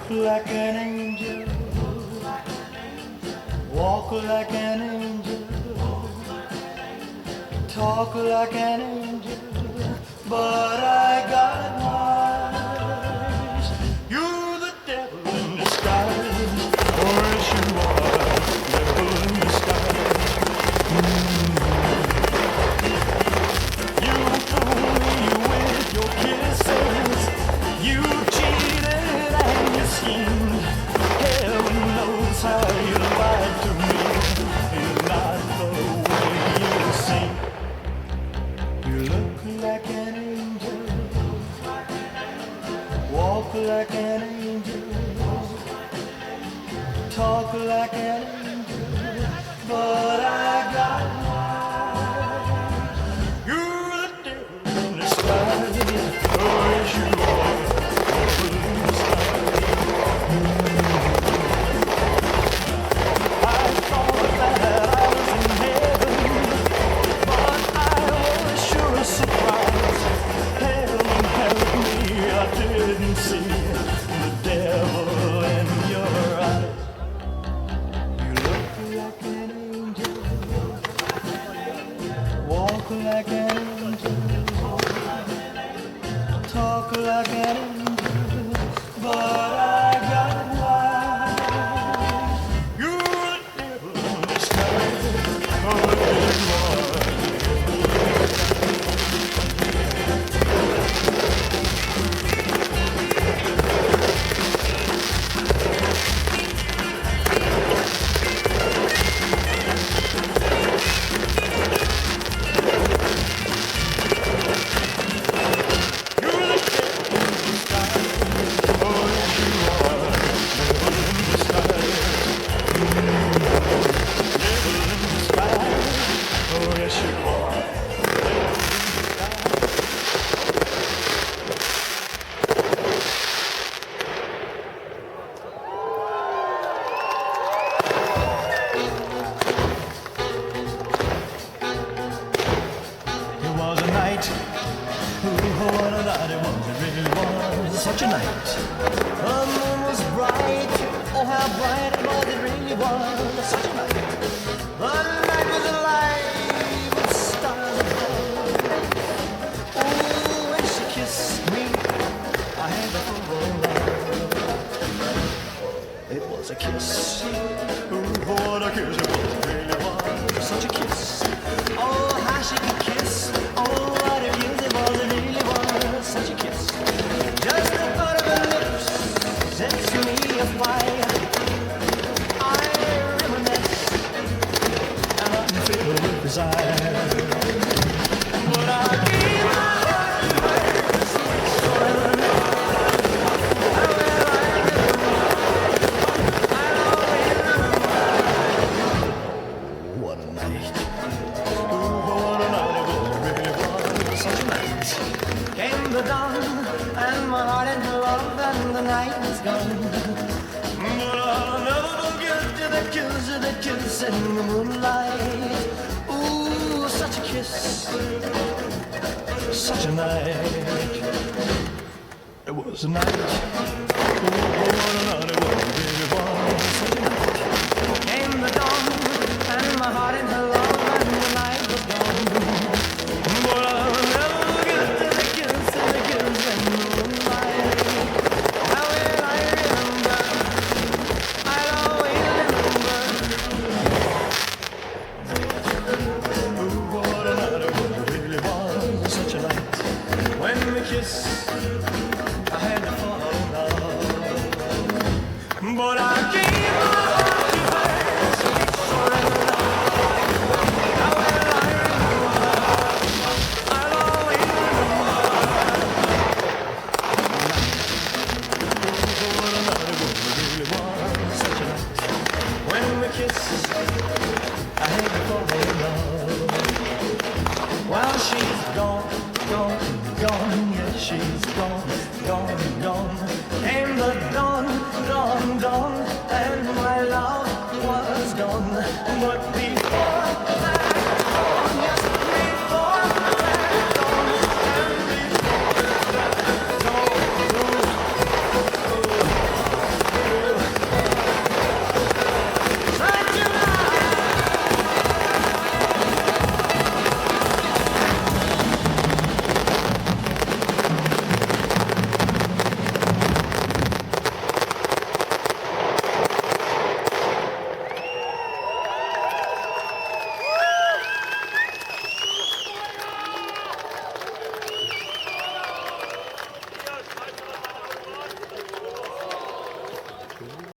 Look like an angel, walk like an angel, talk like an angel, but I got wise. You're the devil in disguise, or as you are, devil in disguise. You fool me with your kisses, you cheated and you schemed. Heaven knows how you lied to me. It's not the way you seem. You look like an angel, walk like an angel, talk like an angel, but I got wise. You're the devil in disguise, oh yes you are, devil in disguise. I thought that I was in heaven, but I was sure surprised. Heaven help me, I didn't see the devil in your eyes. You look like an angel, walk like an angel, talk like an angel, but I got wise. You're the devil in disguise, oh yes you are. Such a night. The moon was bright. Oh, how bright it was. It really was such a night. The night was alive with stars above. Oh, when she kissed me, I had the full love. It was a kiss. Oh, what a kiss it was. It really was such a kiss. Oh, how she could kiss. Oh, what a kiss it was. It really was such a kiss. Just the thought of her lips sets me afire. I reminisce and I'm filled with desire. But I give my heart to her. What a night. What a night it was. It really was such a night. Came the dawn and my heart into love and the night was gone. But I'll never forget the kiss in the moonlight. Ooh, such a kiss, such a night. It was a night. Ooh, what a night it was. It was such a night. Came the dawn and my heart into love and the night was gone. But I'll never forget the kiss in the moonlight. How will I remember? I'll always remember. Ooh, what a night it was. It really was such a night. When we kissed, I had to fall in love. But I gave my heart to her. Sweet surrender. How will I remember? I'll always Well, she's gone, gone, gone, yeah, she's gone, gone, gone.